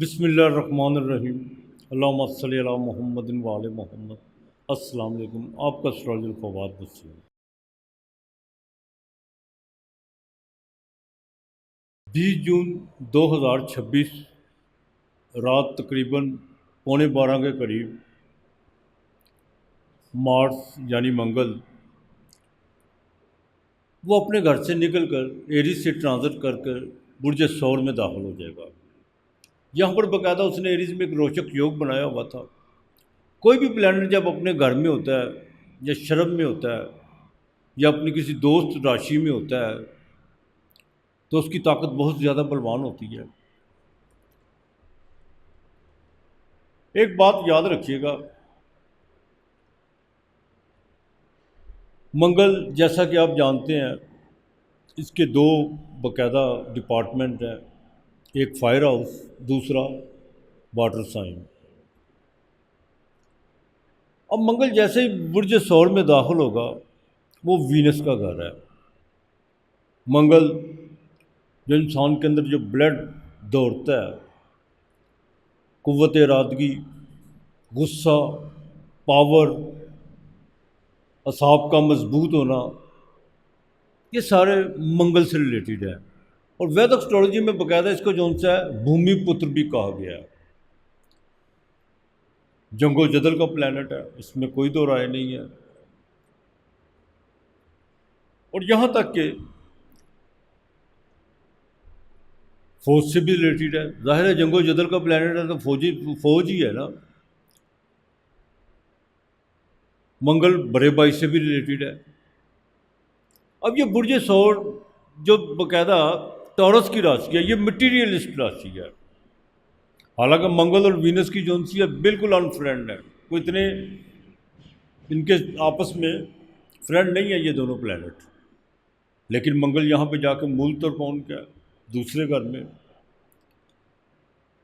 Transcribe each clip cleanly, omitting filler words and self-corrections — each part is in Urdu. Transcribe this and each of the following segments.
بسم اللہ الرحمن الرحیم۔ اللہم صلی علی محمد وآل محمد۔ السلام علیکم، آپ کا سراج الفواد وسیم۔ 20 جون 2026 رات تقریباً 11:15 کے قریب مارس یعنی منگل وہ اپنے گھر سے نکل کر ایریز سے ٹرانزٹ کر برج ثور میں داخل ہو جائے گا۔ یہاں پر باقاعدہ اس نے ایریز میں ایک روچک یوگ بنایا ہوا تھا۔ کوئی بھی پلانٹ جب اپنے گھر میں ہوتا ہے یا شرم میں ہوتا ہے یا اپنی کسی دوست راشی میں ہوتا ہے تو اس کی طاقت بہت زیادہ بلوان ہوتی ہے۔ ایک بات یاد رکھیے گا، منگل جیسا کہ آپ جانتے ہیں اس کے دو باقاعدہ ڈپارٹمنٹ ہیں، ایک فائر ہاؤس، دوسرا واٹر سائن۔ اب منگل جیسے ہی برج ثور میں داخل ہوگا وہ وینس کا گھر ہے۔ منگل جو انسان کے اندر جو بلڈ دوڑتا ہے، قوت ارادگی، غصہ، پاور، اعصاب کا مضبوط ہونا، یہ سارے منگل سے ریلیٹڈ ہے۔ اور ویدک اسٹرالوجی میں باقاعدہ اس کو جون سا ہے بھومی پتر بھی کہا گیا ہے۔ جنگ و جدل کا پلانٹ ہے، اس میں کوئی دو رائے نہیں ہے۔ اور یہاں تک کہ فوج سے بھی ریلیٹڈ ہے۔ ظاہر ہے جنگ و جدل کا پلانٹ ہے تو فوج ہی ہے نا۔ منگل بڑے بھائی سے بھی ریلیٹڈ ہے۔ اب یہ برج ثور جو باقاعدہ ٹورس کی راشی ہے، یہ مٹیریلسٹ راشی ہے۔ حالانکہ منگل اور وینس کی جونسی ہے بالکل ان فرینڈ ہے، کوئی اتنے ان کے آپس میں فرینڈ نہیں ہے یہ دونوں پلانٹ۔ لیکن منگل یہاں پہ جا کے مول طور پہنچ گیا دوسرے گھر میں۔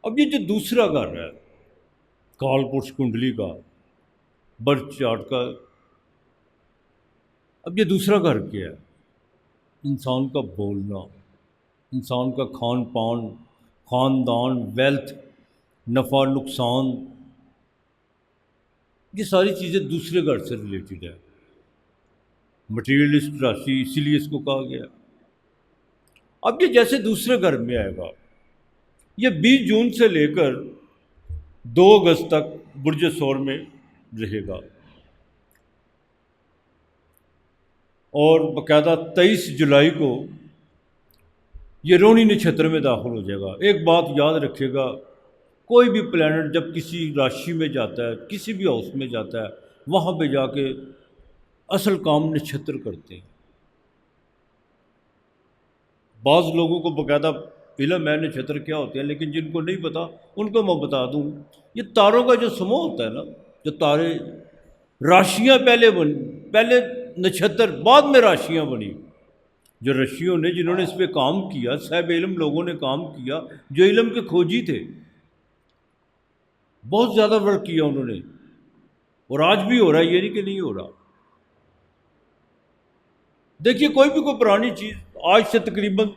اب یہ جو دوسرا گھر ہے کال پرش کنڈلی کا، برتھ چارٹ کا، اب یہ دوسرا گھر کیا ہے؟ انسان کا بولنا، انسان کا کھان پان، خاندان، ویلتھ، نفع نقصان، یہ ساری چیزیں دوسرے گھر سے ریلیٹڈ ہے۔ مٹیریلسٹ راشی اسی لیے اس کو کہا گیا۔ اب یہ جیسے دوسرے گھر میں آئے گا، یہ 20 جون سے لے کر 2 اگست تک برج ثور میں رہے گا، اور باقاعدہ 23 جولائی کو یہ روہنی نچھتر میں داخل ہو جائے گا۔ ایک بات یاد رکھیے گا، کوئی بھی پلانٹ جب کسی راشی میں جاتا ہے، کسی بھی ہاؤس میں جاتا ہے، وہاں پہ جا کے اصل کام نچھتر کرتے ہیں۔ بعض لوگوں کو باقاعدہ علم ہے نچھتر کیا ہوتے ہیں، لیکن جن کو نہیں پتا ان کو میں بتا دوں، یہ تاروں کا جو سموہ ہوتا ہے نا، جو تارے راشیاں پہلے نچھتر بعد میں راشیاں بنی، جو رشیوں نے جنہوں نے اس پہ کام کیا، صاحب علم لوگوں نے کام کیا، جو علم کے کھوجی تھے، بہت زیادہ ورک کیا انہوں نے، اور آج بھی ہو رہا ہے، یہ نہیں کہ نہیں ہو رہا۔ دیکھیے کوئی بھی کوئی پرانی چیز آج سے تقریباً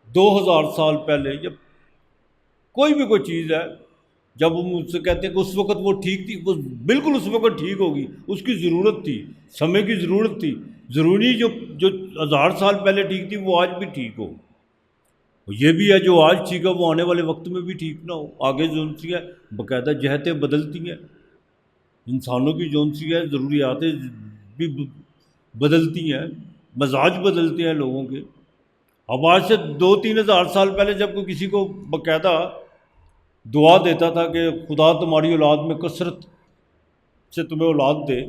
2000 سال پہلے، یا کوئی بھی کوئی چیز ہے، جب ہم مجھ سے کہتے ہیں کہ اس وقت وہ ٹھیک تھی، وہ بالکل اس وقت ٹھیک ہوگی، اس کی ضرورت تھی، سمے کی ضرورت تھی، ضروری جو 1000 سال پہلے ٹھیک تھی وہ آج بھی ٹھیک ہو۔ یہ بھی ہے جو آج ٹھیک ہے وہ آنے والے وقت میں بھی ٹھیک نہ ہو۔ آگے جونسی ہے باقاعدہ جہتیں بدلتی ہیں، انسانوں کی جونسی ہے ضروریاتیں بھی بدلتی ہیں، مزاج بدلتے ہیں لوگوں کے۔ اب آج سے 2-3 ہزار سال پہلے جب کوئی کسی کو باقاعدہ دعا دیتا تھا کہ خدا تمہاری اولاد میں کثرت سے تمہیں اولاد دے،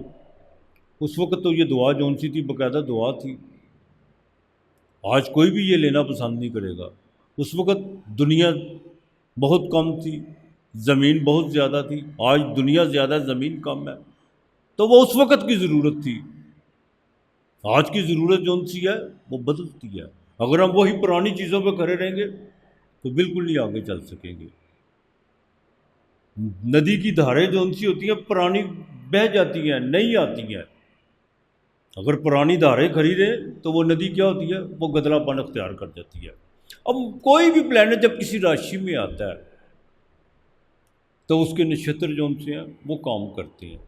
اس وقت تو یہ دعا جون سی تھی باقاعدہ دعا تھی۔ آج کوئی بھی یہ لینا پسند نہیں کرے گا۔ اس وقت دنیا بہت کم تھی، زمین بہت زیادہ تھی، آج دنیا زیادہ زمین کم ہے، تو وہ اس وقت کی ضرورت تھی۔ آج کی ضرورت جون سی ہے وہ بدلتی ہے۔ اگر ہم وہی پرانی چیزوں پہ کھڑے رہیں گے تو بالکل نہیں آگے چل سکیں گے۔ ندی کی دھاریں جون سی ہوتی ہیں پرانی بہہ جاتی ہیں، نہیں آتی ہیں۔ اگر پرانی دھاریں کھڑی رہیں تو وہ ندی کیا ہوتی ہے، وہ گدلا پن اختیار کر جاتی ہے۔ اب کوئی بھی پلانٹ جب کسی راشی میں آتا ہے تو اس کے نچھتر جو ان سے ہیں وہ کام کرتے ہیں.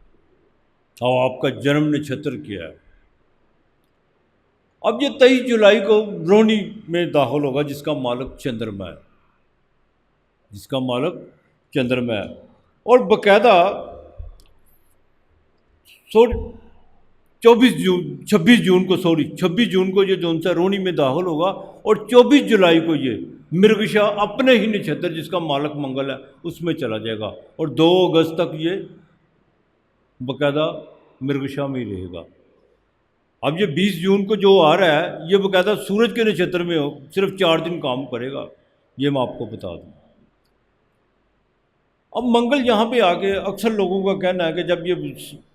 اور آپ کا جنم نچھتر کیا ہے؟ اب یہ 23 جولائی کو روہنی میں داخل ہوگا، جس کا مالک چندرما ہے، جس کا مالک چندرما ہے. اور باقاعدہ 26 جون کو یہ جون سا روہنی میں داخل ہوگا، اور 24 جولائی کو یہ مرگشا اپنے ہی نچھتر جس کا مالک منگل ہے اس میں چلا جائے گا، اور 2 اگست تک یہ باقاعدہ مرگشا میں ہی رہے گا. اب یہ 20 جون کو جو آ رہا ہے یہ باقاعدہ سورج کے نچھتر میں ہو، صرف 4 دن کام کرے گا، یہ میں آپ کو بتا دوں. اب منگل یہاں پہ آ کے اکثر لوگوں کا کہنا ہے کہ جب یہ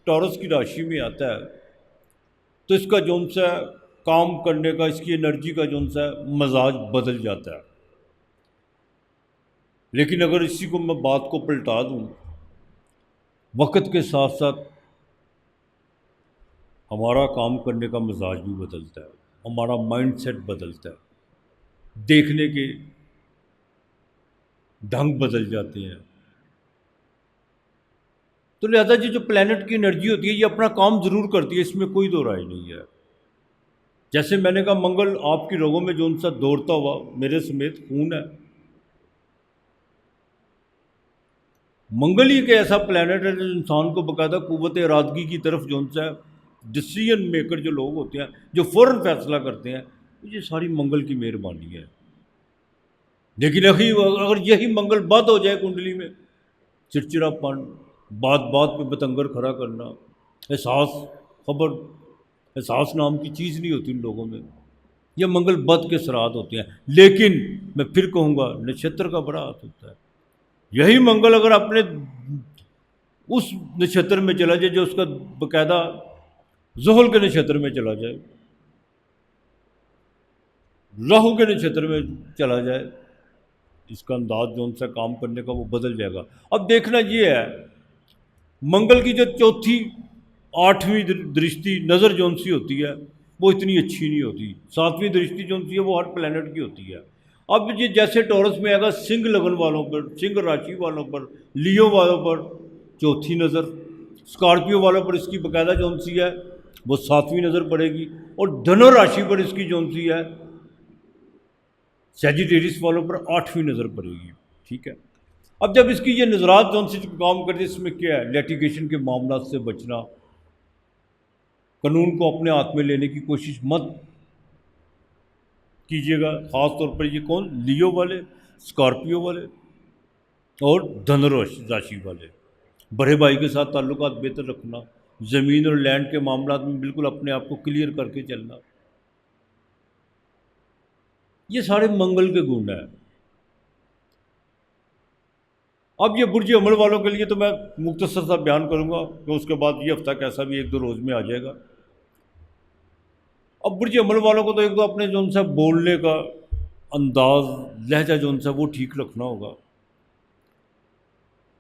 ٹورس کی راشی میں آتا ہے تو اس کا جون سا کام کرنے کا، اس کی انرجی کا جون سا مزاج بدل جاتا ہے. لیکن اگر اسی کو میں بات کو پلٹا دوں، وقت کے ساتھ ساتھ ہمارا کام کرنے کا مزاج بھی بدلتا ہے، ہمارا مائنڈ سیٹ بدلتا ہے، دیکھنے کے ڈھنگ بدل جاتے ہیں. تو لہذا یہ جو پلانٹ کی انرجی ہوتی ہے یہ اپنا کام ضرور کرتی ہے، اس میں کوئی دو رائے نہیں ہے. جیسے میں نے کہا منگل آپ کی رگوں میں جون سا دوڑتا ہوا میرے سمیت خون ہے. منگل ہی ایک ایسا پلانٹ ہے جو انسان کو باقاعدہ قوت ارادگی کی طرف جون سا ڈسیزن میکر جو لوگ ہوتے ہیں جو فوراً فیصلہ کرتے ہیں، یہ ساری منگل کی مہربانی ہے. لیکن اگر یہی منگل بد ہو جائے کنڈلی میں، چڑچڑا پن، بات بات پہ بتنگر کھڑا کرنا، احساس نام کی چیز نہیں ہوتی ان لوگوں میں، یہ منگل بد کے اثرات ہوتے ہیں. لیکن میں پھر کہوں گا نچھتر کا بڑا ہاتھ ہوتا ہے. یہی منگل اگر اپنے اس نچھتر میں چلا جائے جو اس کا باقاعدہ زحل کے نچھتر میں چلا جائے، راہو کے نچھتر میں چلا جائے، اس کا انداز جو ان سے کام کرنے کا وہ بدل جائے گا. اب دیکھنا یہ ہے منگل کی جو چوتھی 8ویں درشٹی نظر جون سی ہوتی ہے وہ اتنی اچھی نہیں ہوتی. 7ویں درشٹی جون سی ہے وہ ہر پلانٹ کی ہوتی ہے. اب یہ جیسے ٹورس میں آئے گا سنگھ لگن والوں پر، سنگھ راشی والوں پر، لیو والوں پر چوتھی نظر، اسکارپیو والوں پر اس کی باقاعدہ جون سی ہے وہ 7ویں نظر پڑے گی، اور دھنو راشی پر اس کی جون سی ہے سیجیٹیریس والوں پر 8ویں نظر پڑے گی. ٹھیک ہے. اب جب اس کی یہ نظرات جون سی کام کرتی ہے، اس میں کیا ہے؟ لیٹیگیشن کے معاملات سے بچنا، قانون کو اپنے ہاتھ میں لینے کی کوشش مت کیجیے گا. خاص طور پر یہ کون؟ لیو والے، اسکارپیو والے اور دھنو راشی والے. بڑے بھائی کے ساتھ تعلقات بہتر رکھنا، زمین اور لینڈ کے معاملات میں بالکل اپنے آپ کو کلیئر کر کے چلنا، یہ سارے منگل کے گن ہیں. اب یہ برج عمل والوں کے لیے تو میں مختصر سا بیان کروں گا کہ اس کے بعد یہ ہفتہ کیسا بھی 1-2 روز میں آ جائے گا. اب برج عمل والوں کو تو ایک تو اپنے جو ان سے بولنے کا انداز، لہجہ جو ان سے وہ ٹھیک رکھنا ہوگا.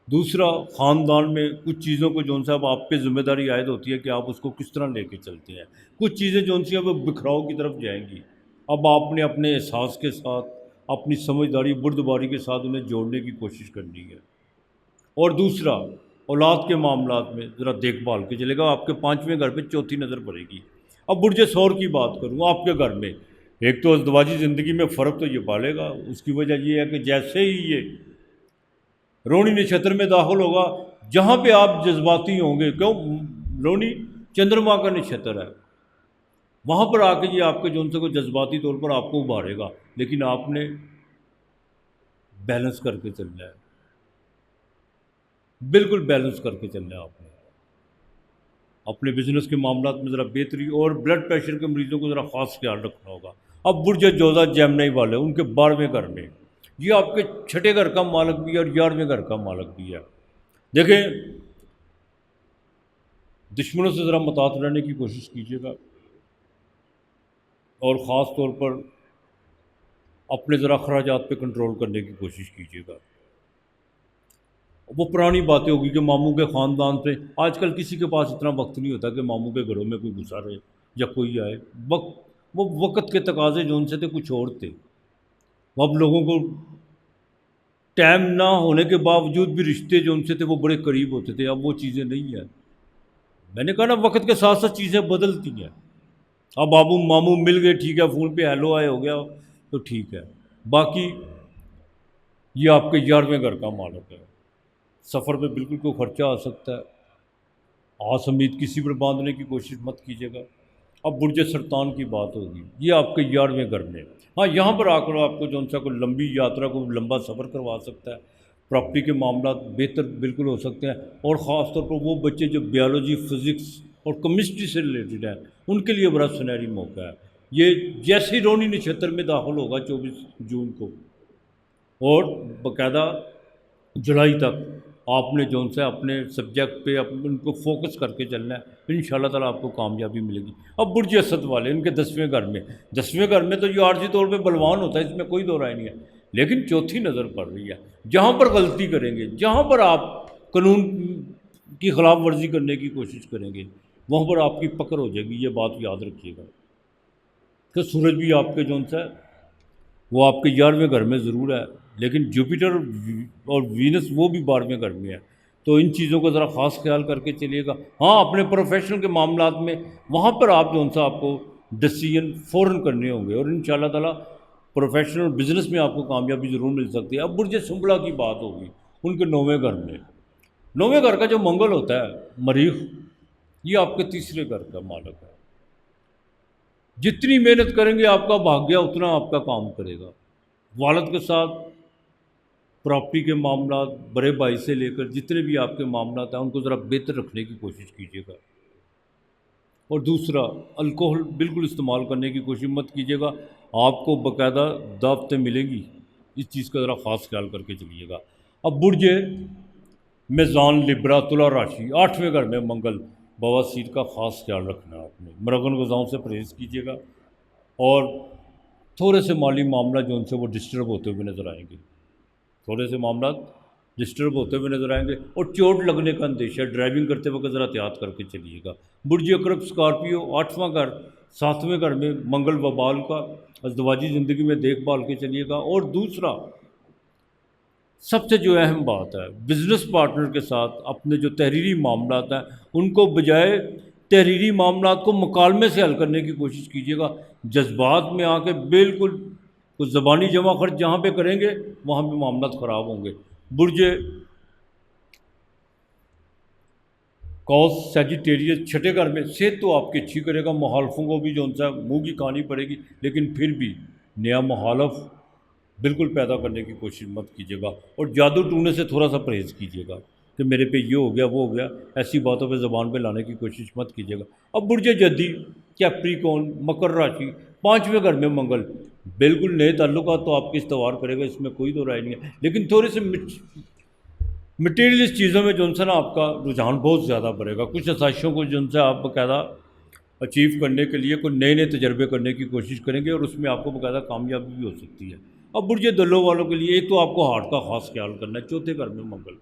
دوسرا، خاندان میں کچھ چیزوں کو جو ان سے اب آپ پہ ذمہ داری عائد ہوتی ہے کہ آپ اس کو کس طرح لے کے چلتے ہیں. کچھ چیزیں جو ان سے اب بکھراؤ کی طرف جائیں گی. اب آپ نے اپنے احساس کے ساتھ، اپنی سمجھداری بردباری کے ساتھ انہیں جوڑنے کی کوشش کرنی ہے. اور دوسرا، اولاد کے معاملات میں ذرا دیکھ بھال کے چلے گا. آپ کے 5ویں گھر پہ چوتھی نظر پڑے گی. اب برج ثور کی بات کروں آپ کے گھر میں، ایک تو ازدواجی زندگی میں فرق تو یہ پالے گا. اس کی وجہ یہ ہے کہ جیسے ہی یہ روہنی نچھتر میں داخل ہوگا، جہاں پہ آپ جذباتی ہوں گے، کیوں؟ روہنی چندرما کا نچھتر ہے، وہاں پر آ کے یہ آپ کے جو ان سے کوئی جذباتی طور پر آپ کو ابھارے گا. لیکن آپ نے بیلنس کر کے چلنا ہے، بالکل بیلنس کر کے چلنا ہے. آپ نے اپنے بزنس کے معاملات میں ذرا بہتری، اور بلڈ پریشر کے مریضوں کو ذرا خاص خیال رکھنا ہوگا. اب برج جوزا جیمنائی والے، ان کے 12ویں گھر میں، یہ آپ کے 6 گھر کا مالک بھی ہے اور 11ویں گھر کا مالک بھی ہے. دیکھیں، دشمنوں سے ذرا محتاط رہنے کی کوشش کیجیے گا، اور خاص طور پر اپنے ذرا اخراجات پہ کنٹرول کرنے کی کوشش کیجیے گا. وہ پرانی باتیں ہوگی کہ ماموں کے خاندان سے، آج کل کسی کے پاس اتنا وقت نہیں ہوتا کہ ماموں کے گھروں میں کوئی گھسا رہے یا کوئی آئے. وہ وقت کے تقاضے جو ان سے تھے کچھ اور تھے. اب لوگوں کو ٹائم نہ ہونے کے باوجود بھی رشتے جو ان سے تھے وہ بڑے قریب ہوتے تھے، اب وہ چیزیں نہیں ہیں۔ میں نے کہا نا، وقت کے ساتھ ساتھ چیزیں بدلتی ہیں۔ اب آبو ماموں مل گئے، ٹھیک ہے، فون پہ ہیلو آئے ہو گیا تو ٹھیک ہے، باقی یہ آپ کے 11ویں گھر کا مالک ہے۔ سفر پہ بالکل کوئی خرچہ آ سکتا ہے، آس امید کسی پر باندھنے کی کوشش مت کیجیے گا۔ اب برج سرطان کی بات ہوگی، یہ آپ کے 11ویں گھر میں، ہاں یہاں پر آ کر آپ کو جو ان سا کوئی لمبی یاترا، کو لمبا سفر کروا سکتا ہے، پراپرٹی کے معاملات بہتر بالکل ہو سکتے ہیں، اور خاص طور پر وہ بچے جو بیالوجی، فزکس اور کیمسٹری سے ریلیٹڈ ہیں، ان کے لیے بڑا سنہری موقع ہے۔ یہ جیسے ہی روہنی نچھتر میں داخل ہوگا 24 جون کو، اور باقاعدہ جولائی تک آپ نے جو سے اپنے سبجیکٹ پہ ان کو فوکس کر کے چلنا ہے، ان شاء اللہ تعالیٰ آپ کو کامیابی ملے گی۔ اب برج اسد والے، ان کے 10ویں گھر میں، 10ویں گھر میں تو یہ عارضی طور پہ بلوان ہوتا ہے، اس میں کوئی دو رائے نہیں ہے، لیکن چوتھی نظر پڑ رہی ہے۔ جہاں پر غلطی کریں گے، جہاں پر آپ قانون کی خلاف ورزی کرنے کی کوشش کریں گے، وہاں پر آپ کی پکڑ ہو جائے گی، یہ بات یاد رکھیے گا۔ کہ سورج بھی آپ کے جون سا وہ آپ کے 11ویں گھر میں ضرور ہے، لیکن جوپیٹر اور وینس وہ بھی 12ویں گھر میں ہے، تو ان چیزوں کا ذرا خاص خیال کر کے چلیے گا۔ ہاں اپنے پروفیشنل کے معاملات میں وہاں پر آپ جو سا آپ کو ڈسیزن فوراً کرنے ہوں گے، اور ان شاء اللہ تعالیٰ پروفیشنل بزنس میں آپ کو کامیابی ضرور مل سکتی ہے۔ اب برج سنبلا کی بات ہوگی، ان کے 9ویں گھر میں، 9ویں گھر کا جو منگل ہوتا ہے، مریخ، یہ آپ کے 3رے گھر کا مالک ہے۔ جتنی محنت کریں گے آپ کا بھاگیہ اتنا آپ کا کام کرے گا۔ والد کے ساتھ پراپرٹی کے معاملات، بڑے بھائی سے لے کر جتنے بھی آپ کے معاملات ہیں، ان کو ذرا بہتر رکھنے کی کوشش کیجیے گا۔ اور دوسرا، الکوہل بالکل استعمال کرنے کی کوشش مت کیجیے گا، آپ کو باقاعدہ دعوتیں ملیں گی، اس چیز کا ذرا خاص خیال کر کے چلیے گا۔ اب برج میزان، لبرا، تلا راشی، 8ویں گھر میں منگل، بواسیر کا خاص خیال رکھنا ہے آپ نے، مرغن غذاؤں سے پرہیز کیجیے گا، اور تھوڑے سے مالی معاملہ جو ان سے وہ ڈسٹرب ہوتے ہوئے نظر آئیں گے، تھوڑے سے معاملات ڈسٹرب ہوتے ہوئے نظر آئیں گے، اور چوٹ لگنے کا اندیشہ، ڈرائیونگ کرتے وقت ذرا احتیاط کر کے چلیے گا۔ برج اکرب، اسکارپیو، 8واں گھر، 7ویں گھر میں منگل وبال کا، ازدواجی زندگی میں دیکھ بھال کے چلیے گا۔ اور دوسرا سب سے جو اہم بات ہے، بزنس پارٹنر کے ساتھ اپنے جو تحریری معاملات ہیں، ان کو بجائے تحریری معاملات کو مکالمے سے حل کرنے کی کوشش کیجیے گا۔ جذبات میں آ کے بالکل کچھ زبانی جمع خرچ جہاں پہ کریں گے، وہاں پہ معاملات خراب ہوں گے۔ برج کوس، سیجیٹیریس، 6 گھر میں، صحت تو آپ کی اچھی کرے گا، مخالفوں کو بھی جو ان سے منہ کی کھانی پڑے گی، لیکن پھر بھی نیا مخالف بالکل پیدا کرنے کی کوشش مت کیجیے گا، اور جادو ٹونے سے تھوڑا سا پرہیز کیجیے گا کہ میرے پہ یہ ہو گیا، وہ ہو گیا، ایسی باتوں پہ زبان پہ لانے کی کوشش مت کیجیے گا۔ اب برج جدی، کیپریکون، مکر راشی، 5ویں گھر میں منگل، بالکل نئے تعلقات تو آپ کی استوار کرے گا، اس میں کوئی دو رائے نہیں ہے، لیکن تھوڑے سے مٹیریلسٹ چیزوں میں جو ان سے نا آپ کا رجحان بہت زیادہ بڑھے گا، کچھ آسائشوں کو جو ان سے آپ باقاعدہ اچیو کرنے کے لیے کوئی نئے نئے تجربے کرنے کی کوشش کریں گے، اور اس میں آپ کو باقاعدہ کامیابی بھی ہو سکتی ہے۔ اب برج دلو والوں کے لیے ایک تو آپ کو ہارٹ کا خاص خیال کرنا ہے، 4تھے گھر میں منگل،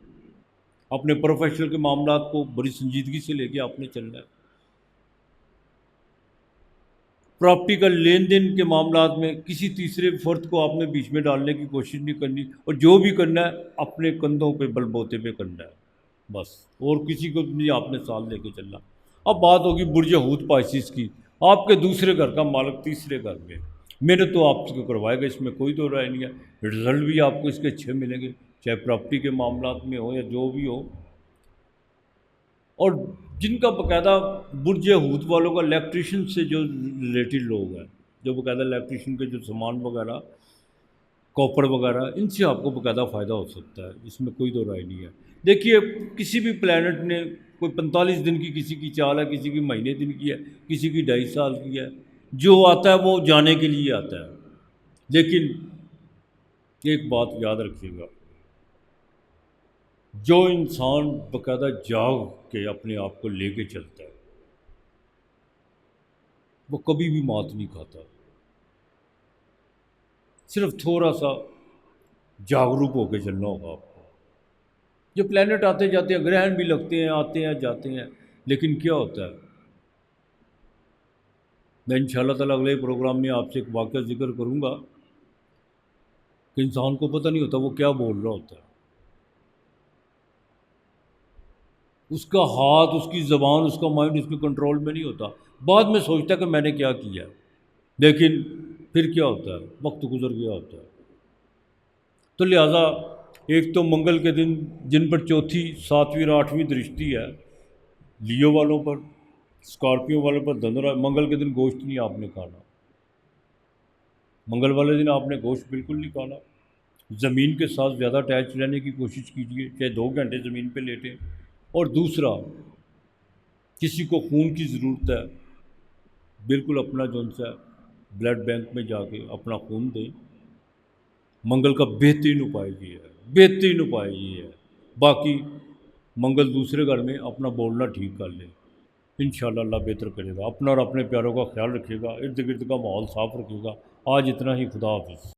اپنے پروفیشنل کے معاملات کو بڑی سنجیدگی سے لے کے آپ نے چلنا ہے۔ پراپرٹی کا لین دین کے معاملات میں کسی تیسرے فرد کو آپ نے بیچ میں ڈالنے کی کوشش نہیں کرنی، اور جو بھی کرنا ہے اپنے کندھوں پہ، بل بوتے پہ کرنا ہے بس، اور کسی کو نہیں آپ نے ساتھ لے کے چلنا۔ اب بات ہوگی برج حوت، پائسیس کی، آپ کے 2 گھر کا مالک 3رے گھر میں، محنت تو آپ کو کروائے گا، اس میں کوئی دو رائے نہیں ہے، رزلٹ بھی آپ کو اس کے اچھے ملیں گے، چاہے پراپرٹی کے معاملات میں ہو یا جو بھی ہو۔ اور جن کا باقاعدہ برج حوت والوں کا الیکٹریشین سے جو ریلیٹڈ لوگ ہیں، جو باقاعدہ الیکٹریشین کے جو سامان وغیرہ، کاپر وغیرہ، ان سے آپ کو باقاعدہ فائدہ ہو سکتا ہے، اس میں کوئی دو رائے نہیں ہے۔ دیکھیے، کسی بھی پلانٹ نے کوئی 45 دن کی کسی کی چال ہے، کسی کی مہینے دن کی ہے، کسی کی 2.5 سال کی ہے، جو آتا ہے وہ جانے کے لیے آتا ہے، لیکن ایک بات یاد رکھیے گا، جو انسان باقاعدہ جاگ کے اپنے آپ کو لے کے چلتا ہے، وہ کبھی بھی مات نہیں کھاتا، صرف تھوڑا سا جاگروک ہو کے چلنا ہوگا آپ کو۔ جو پلانٹ آتے جاتے ہیں، گرہن بھی لگتے ہیں، آتے ہیں جاتے ہیں، لیکن کیا ہوتا ہے، میں ان شاء اللہ تعالیٰ اگلے پروگرام میں آپ سے ایک واقعہ ذکر کروں گا کہ انسان کو پتہ نہیں ہوتا وہ کیا بول رہا ہوتا ہے. اس کا ہاتھ، اس کی زبان، اس کا مائنڈ اس کے کنٹرول میں نہیں ہوتا. بعد میں سوچتا ہے کہ میں نے کیا کیا ہے، لیکن پھر کیا ہوتا ہے، وقت گزر گیا ہوتا ہے. تو لہٰذا ایک تو منگل کے دن جن پر چوتھی، ساتویں اور آٹھویں درشٹی ہے، لیو والوں پر، اسکارپیو والوں پر دھنرا، منگل کے دن گوشت نہیں آپ نے کھانا. منگل والے دن آپ نے گوشت بالکل نہیں کھانا. زمین کے ساتھ زیادہ اٹیچ رہنے کی کوشش کیجیے، چاہے 2 گھنٹے زمین پہ لیٹیں. اور دوسرا، کسی کو خون کی ضرورت ہے، بالکل اپنا جو سا بلڈ بینک میں جا کے اپنا خون دیں. منگل کا بہترین اپائے یہ ہے، بہترین اپائے یہ ہے. باقی منگل دوسرے گھر میں اپنا بولنا ٹھیک کر لیں، انشاءاللہ اللہ بہتر کرے گا. اپنا اور اپنے پیاروں کا خیال رکھیے گا، ارد گرد کا ماحول صاف رکھیے گا. آج اتنا ہی. خدا حافظ.